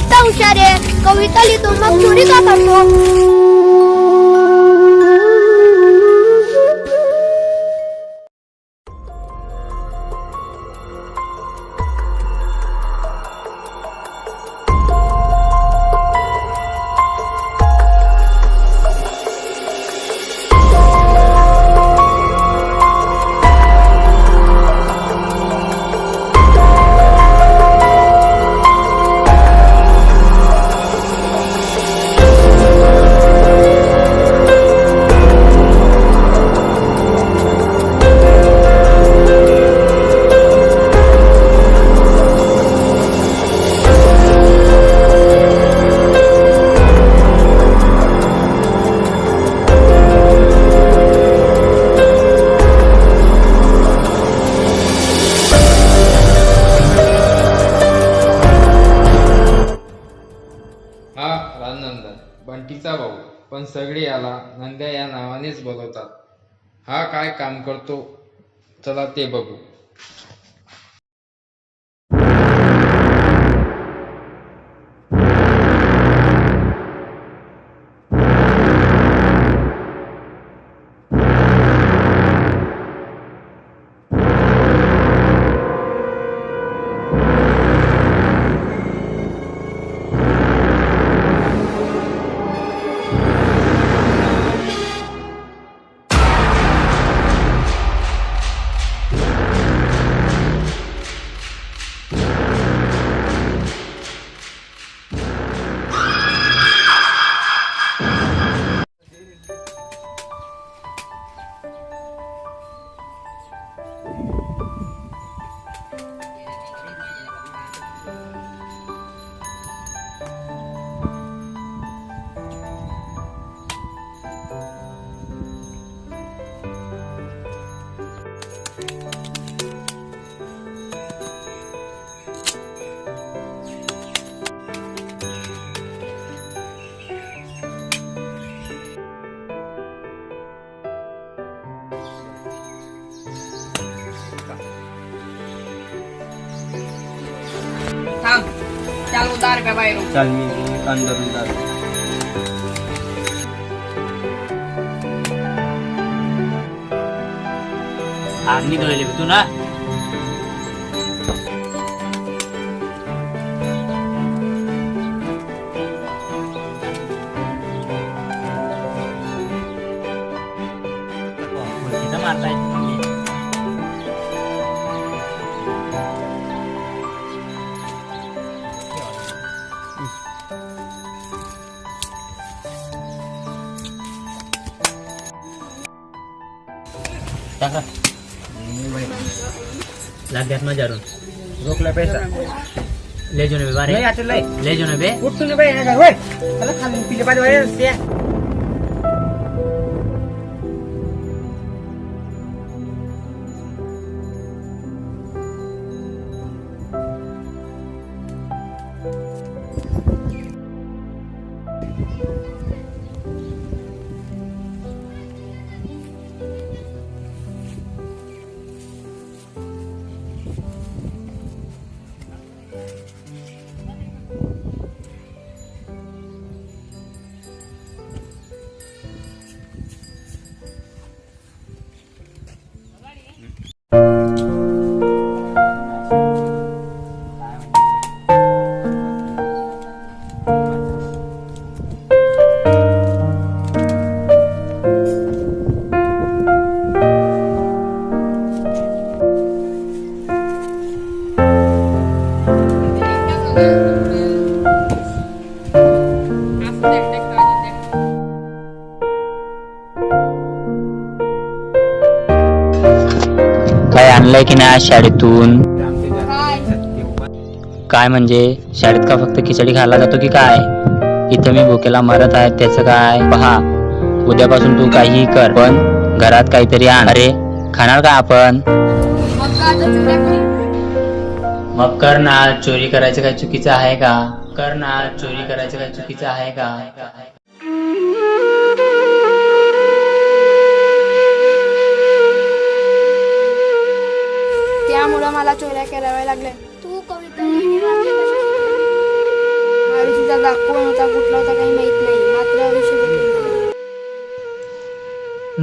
इतका हुशार आहे, कविता लिहितो, मग चोरी का करतो? हा राजनंदन, बंटीचा भाऊ, पण सगळे याला नंद्या या नावानेच बोलवतात. हा काय काम करतो, चला ते बघू. थांब, चाल उतार का बाहेरून. चल मी अंदरून जातो. आग निघालेली तू ना. मारता येत म्हणजे टाका लाग गॅस में जरूर रोकला पैसा ले जो ने बारे नहीं आते ले ले जो ने बे उठ तूने भाई ना ओए चला खाली पीले पानी वाले से काय आणलंय की नाही आज शाळेतून? काय म्हणजे शाळेत का फक्त खिचडी खायला जातो की काय? इथं मी भुकेला मरत आहे त्याचं काय? पहा उद्यापासून तू काहीही कर पण घरात काहीतरी आण. अरे खाणार का आपण? मग कर ना, चोरी करायचं काय चुकीचं आहे का? कर ना, चोरी करायचं काय चुकीचं आहे का? त्यामुळं मला चोऱ्या कराव्या लागल्या. तू कविता लिहिली, मारुतीचा दाग कोण होता कुठला होता काही माहित नाही, मात्र आयुष्य भेटले मला.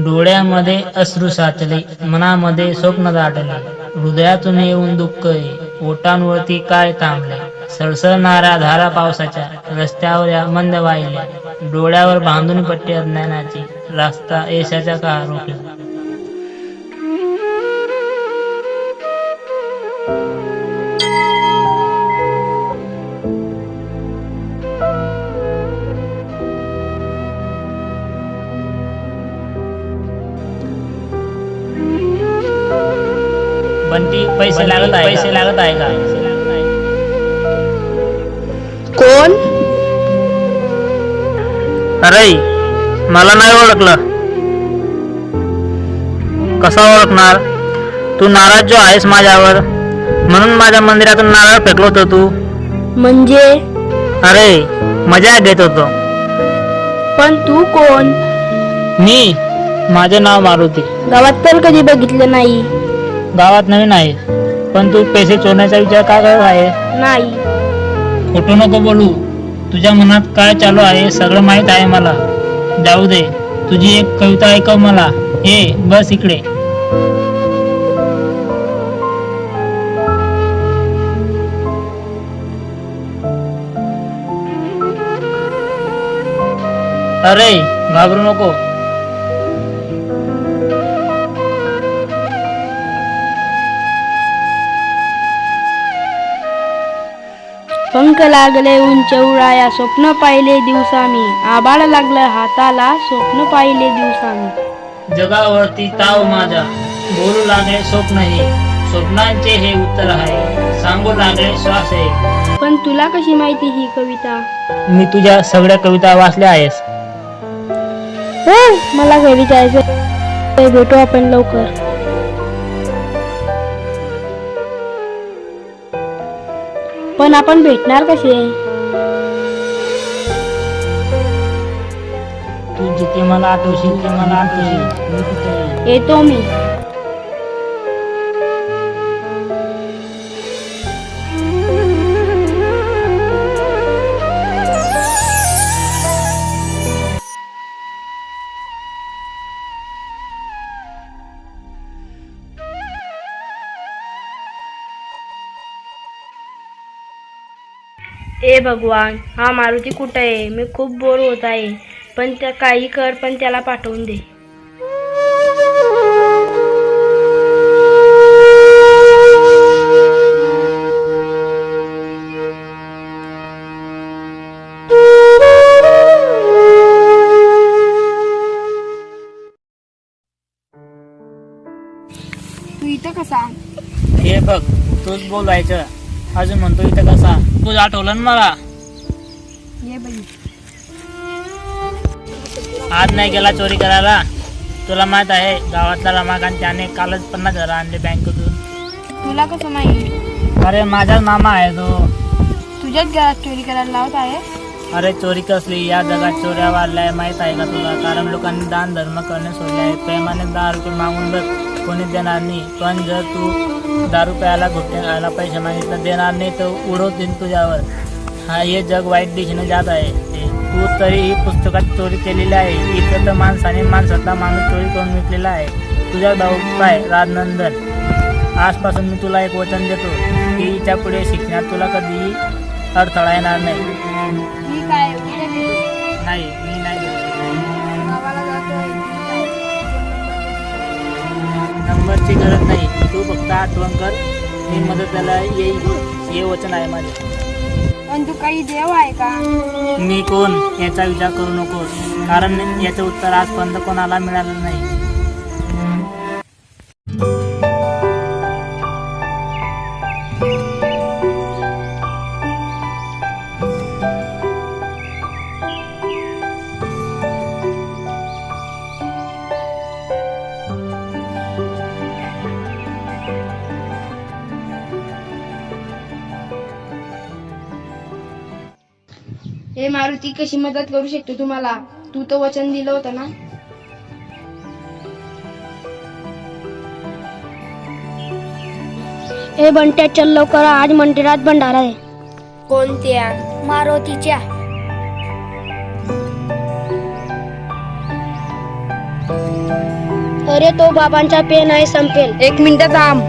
डोळ्यामध्ये अश्रू साचले, मनामध्ये स्वप्न दाटले, हृदयातून येऊन दुःख ओटांवरती काय थांबले. सळसळणाऱ्या धारा पावसाच्या रस्त्यावर या मंद वाहिल्या, डोळ्यावर बांधून पट्टी अज्ञानाची, रास्ता यशाच्या का रोखला. बंटी, पैसे लागत आहे का? कोण? अरे मला नाही ओळखलं. कसा ओळखणार? तू नाराज जो आहेस माझ्यावर, म्हणून माझ्या मंदिरातून नारळ फेकलो होतो तू. म्हणजे? अरे मजा घेत होतो. पण तू कोण? मी, माझे नाव मारुती. गावात तर कधी बघितलं नाही. गावात नवीन आहे, पण तू पैसे चोरण्याचा विचार का करत आहे? नाही. खोटं नको बोलू. तुझ्या मनात काय चालू आहे सगळं माहित आहे मला. जाऊ दे, तुझी एक कविता ऐकव मला. हे बस इकडे. अरे घाबरू नको. पंख लागले उंच उडाया, स्वप्न पाहिले दिवसा मी. आभाळ लागलं हाताला, स्वप्न पाहिले दिवसा मी. जगावरती ताव माझा, बोलू लागले स्वप्न हे. स्वप्नांचे हे उत्तर आहे, सांगू लागले श्वास आहे. पण तुला कशी माहिती ही कविता? मी तुझ्या सगळ्या कविता वाचल्या आहेस. हो, मला घरी जायचं. भेटू आपण लवकर. पण आपण भेटणार कसे? तू जिथे मला आठवशील ते मला आठवशील. मी तिथे येईन. येतो मी. ए भगवान, हा मारुती कुठे आहे? मी खूप बोर होत आहे. पण त्या काही कर, पण त्याला पाठवून दे. तू इथं कसा? हे बघ, तूच बोलायचं. अजून म्हणतो इथं कसा? तू आठवलं ना मला? ये बाई. आज नाही गेला चोरी करायला? तुला माहित आहे गावातला रमाकांत त्याने कालच 50,000 आणले बँकेतून. तुला कसं माहिती? अरे माझाच मामा आहे तो. तुझ्याच घरात चोरी करायला लावत आहे? अरे चोरी कसली, या जगात चोऱ्या वाढल्या माहित आहे का तुला? कारण लोकांनी दान धर्म करणे सोडले आहे. प्रेमाने 10 रुपये मागून बघ, कोणी देणार नाही. पण जर तू 10 रुपयाला घुटणे खायला पैसे मागितलं देणार नाही तर उडवतील तुझ्यावर. हे जग वाईट दिशेने जात आहे. तू तरी ही पुस्तकात चोरी केलेली आहे. इथं तर माणसाने माणसातला माणूस चोरी करून विकलेला आहे. तुझा भाऊ काय राजनंदन, आजपासून मी तुला एक वचन देतो की हिच्या पुढे शिक्षणात तुला कधीही अडथळा येणार नाही. ठीक आहे, उद्या भेटू. नाही, मी नाही देत. गावाला जातोय. नंबरची गरज नाही, तू फक्त आठवण कर. मी मदतीला येईल, हे वचन आहे माझे. पण तू काही देव आहे का? मी कोण याचा विचार करू नकोस, कारण याचं उत्तर आजपर्यंत कोणाला मिळालं नाही. हे मारुती, कशी मदत करू शकतो तुम्हाला? तू तर वचन दिलं होतं ना? हे बंट्या, चल लवकर, आज मंदिरात भंडारा आहे. कोणत्या? मारुतीच्या. अरे तो बाबांचा पेन आहे, संपेल. 1 मिनिट थांब.